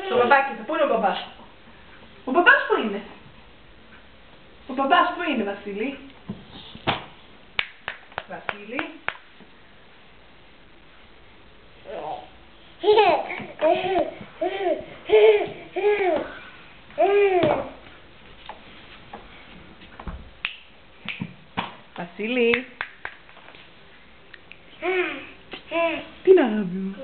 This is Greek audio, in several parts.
Το μπαμπάκι του, πού είναι ο μπαμπάς? Ο μπαμπάς πού είναι? Ο μπαμπάς πού είναι, Βασίλη? Βασίλη. Βασίλη. Τι να αγάπη μου?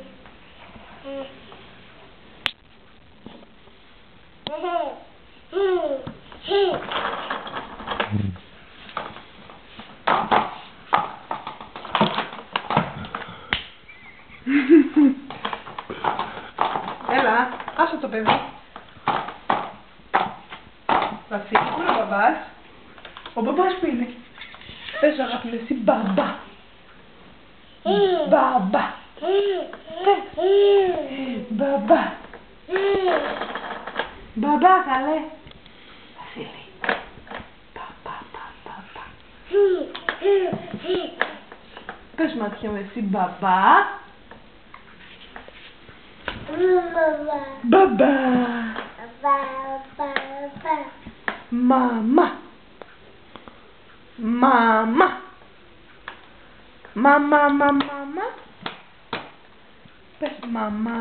Έλα, άσε το παιδί. Βασίλη, πού είναι ο μπαμπάς? Ο μπαμπάς που είναι? Πες αγάπη μου, εσύ μπαμπά. Μπαμπά. Μπαμπά. Μπαμπά καλέ. Βασίλη. Μπαμπά. Πες μάτια μου, εσύ μπαμπά. Μπαμπά. Μαμά. Μαμά. Μαμά. Πες μαμά.